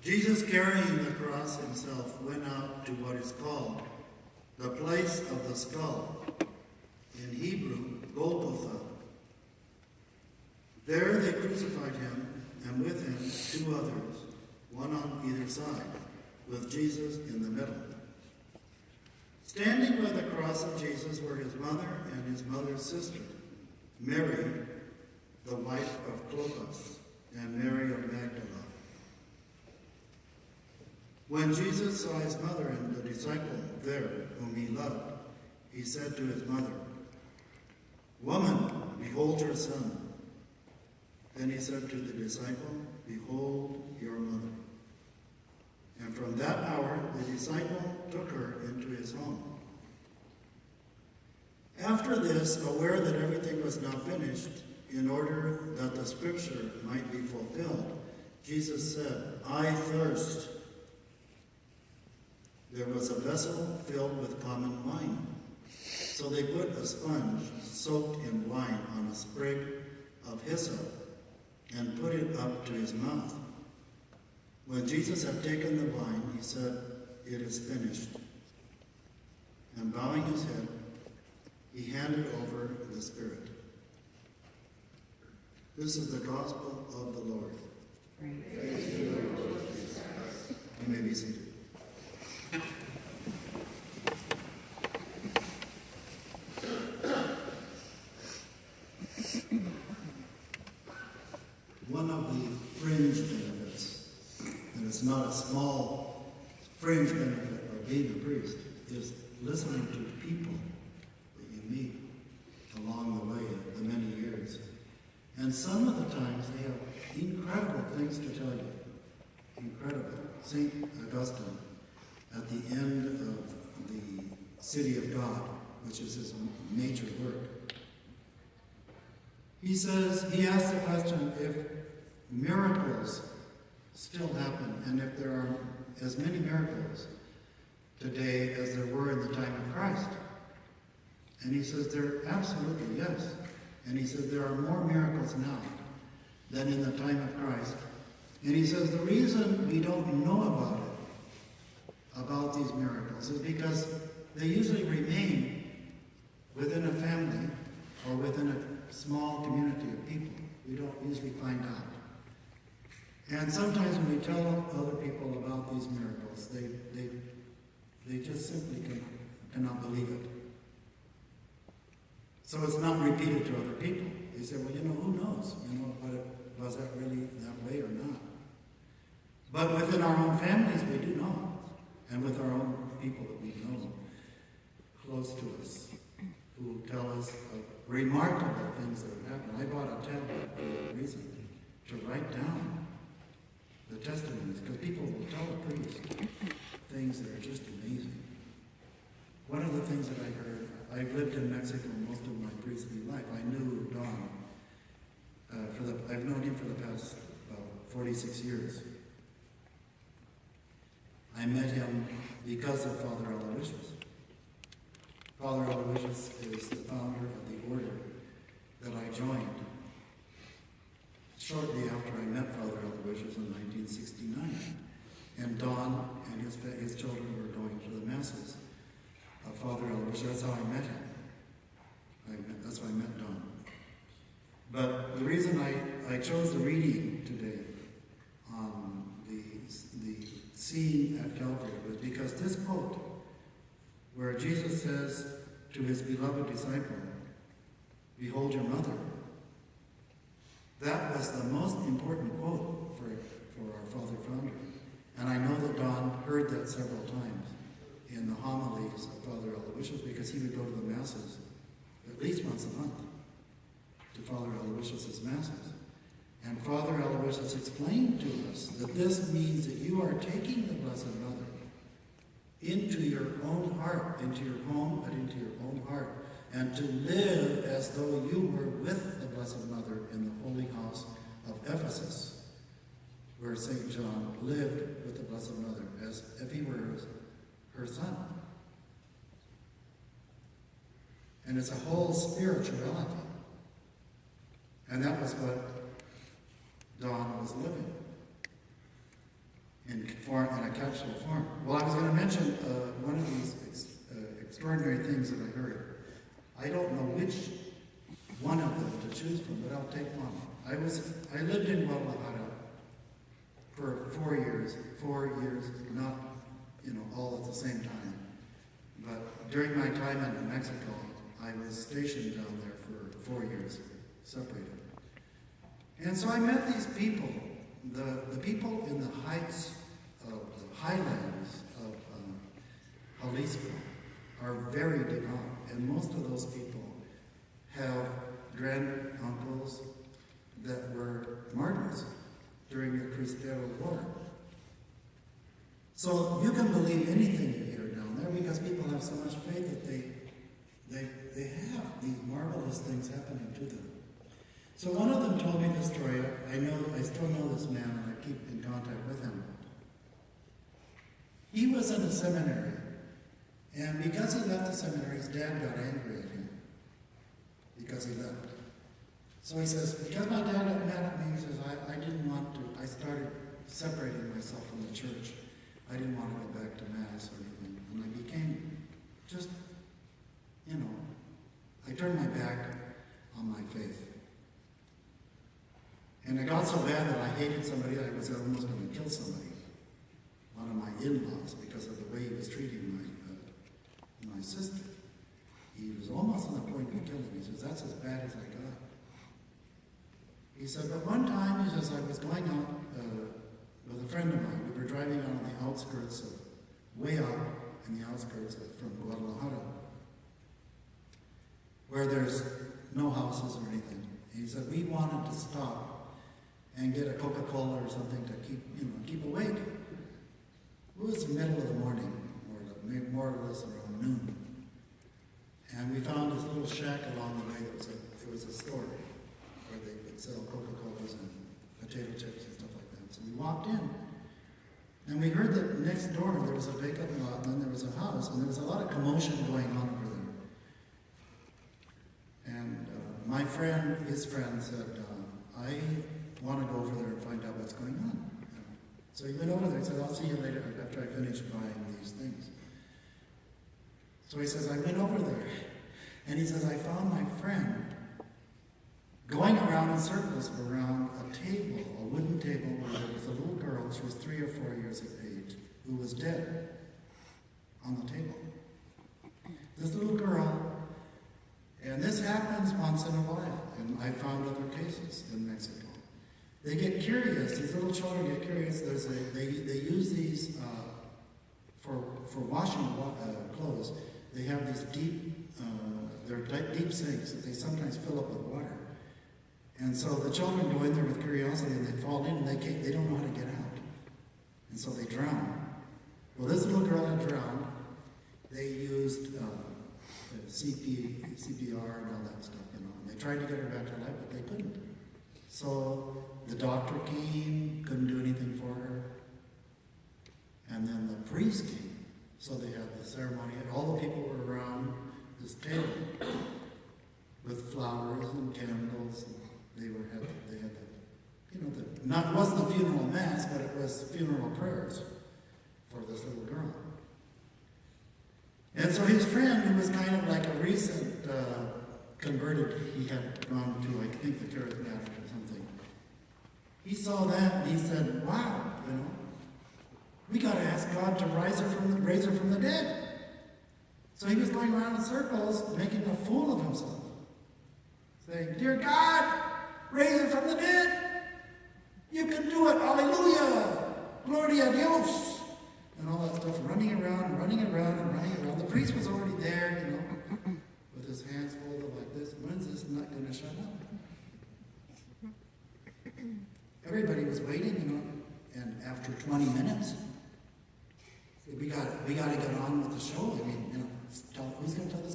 Jesus, carrying the cross himself, went out to what is called the place of the skull, in Hebrew, Golgotha. There they crucified him, and with him 2 others, one on either side, with Jesus in the middle. Standing by the cross of Jesus were his mother and his mother's sister, Mary, the wife of Clopas, and Mary of Magdala. When Jesus saw his mother and the disciple there whom he loved, he said to his mother, "Woman, behold your son." Then he said to the disciple, "Behold your mother." And from that hour the disciple took her into his home. After this, aware that everything was now finished, in order that the scripture might be fulfilled, Jesus said, "I thirst." There was a vessel filled with common wine. So they put a sponge soaked in wine on a sprig of hyssop and put it up to his mouth. When Jesus had taken the wine, he said, "It is finished." And bowing his head, he handed over the Spirit. This is the gospel of the Lord. Praise to you, Lord Jesus Christ. You may be seated. One of the fringe benefits, and it's not a small fringe benefit of being a priest, is listening to people that you meet along the way the many years. And some of the times they have incredible things to tell you. Incredible. St. Augustine, at the end of the City of God, which is his major work, he asks the question if miracles still happen, and if there are as many miracles today as there were in the time of Christ. And he says there absolutely yes. And he says there are more miracles now than in the time of Christ. And he says the reason we don't know about these miracles, is because they usually remain within a family or within a small community of people. We don't usually find out. And sometimes when we tell other people about these miracles, they just simply cannot believe it. So it's not repeated to other people. They say, well, who knows? But was that really that way or not? But within our own families, we do know. And with our own people that we know close to us, who tell us of remarkable things that have happened. I bought a tablet for that reason, to write down the testimonies, because people will tell a priest things that are just amazing. One of the things that I heard, I've lived in Mexico most of my priestly life. I knew Don, I've known him for the past about 46 years. I met him because of Father Aloysius. Father Aloysius is the founder of the order that I joined shortly after I met Father Aloysius in 1969. And Don and his children were going to the masses of Father Aloysius. That's how I met him. That's how I met Don. But the reason I chose the reading today on the scene at Calvary was because this quote, where Jesus says to his beloved disciple, "Behold your mother," that was the most important quote for our Father Founder. And I know that Don heard that several times in the homilies of Father Aloysius, because he would go to the masses at least once a month to Father Aloysius' masses. And Father Aloysius explained to us that this means that you are taking the Blessed Mother into your own heart, into your home, but into your own heart, and to live as though you were with the Blessed Mother in the holy house of Ephesus, where St. John lived with the Blessed Mother as if he were her son. And it's a whole spirituality. And that was what Don was living. in a capsule form. Well, I was going to mention one of these extraordinary things that I heard. I don't know which one of them to choose from, but I'll take one. I lived in Guadalajara for 4 years, not all at the same time. But during my time in Mexico, I was stationed down there for 4 years, separated. And so I met these people, the people in the heights of the highlands of Jalisco are very devout, and most of those people have granduncles that were martyrs during the Cristero War. So you can believe anything you hear down there because people have so much faith that they have these marvelous things happening to them. So one of them told me the story. I still know this man, and I keep in contact with him. He was in a seminary, and because he left the seminary, his dad got angry at him because he left. So he says, because my dad got mad at me, he says, I didn't want to. I started separating myself from the church. I didn't want to go back to Mass or anything. And I became just, I turned my back on my faith. And it got so bad that I hated somebody, I was almost going to kill somebody, one of my in-laws, because of the way he was treating my sister. He was almost on the point of killing me. He says, that's as bad as I got. He said, but one time, he says, I was going out with a friend of mine. We were driving out on the outskirts way out in the outskirts from Guadalajara, where there's no houses or anything. And he said, we wanted to stop and get a Coca-Cola or something to keep awake. It was the middle of the morning, or more or less around noon. And we found this little shack along the way that was a store where they could sell Coca-Colas and potato chips and stuff like that. So we walked in, and we heard that next door there was a vacant lot, and then there was a house, and there was a lot of commotion going on over there. And my friend, his friend, said, I want to go over there and find out what's going on. So he went over there and said, I'll see you later after I finish buying these things. So he says, I went over there, and he says, I found my friend going around in circles around a table, a wooden table, where there was a little girl, she was 3 or 4 years of age, who was dead on the table. This little girl, and this happens once in a while, and I found other cases in Mexico. They get curious, these little children get curious. They use these for washing clothes. They have these deep sinks that they sometimes fill up with water. And so the children go in there with curiosity and they fall in and they don't know how to get out. And so they drown. Well, this little girl had drowned. They used CPR and all that stuff, and they tried to get her back to life, but they couldn't. So the doctor came, couldn't do anything for her. And then the priest came. So they had the ceremony, and all the people were around this table with flowers and candles. And they had it wasn't a funeral mass, but it was funeral prayers for this little girl. And so his friend, who was kind of like a recent converted, he had gone to, I think, the charismatic or something. He saw that and he said, wow, we got to ask God to raise her from the dead. So he was going around in circles, making a fool of himself, saying, dear God, raise her from the dead. You can do it. Hallelujah. Gloria a Dios. And all that stuff, running around. The priest was already there, with his hands folded like this. When's this not going to shut up? Everybody was waiting, and after 20 minutes, we got to get on with the show. I mean, who's going to tell this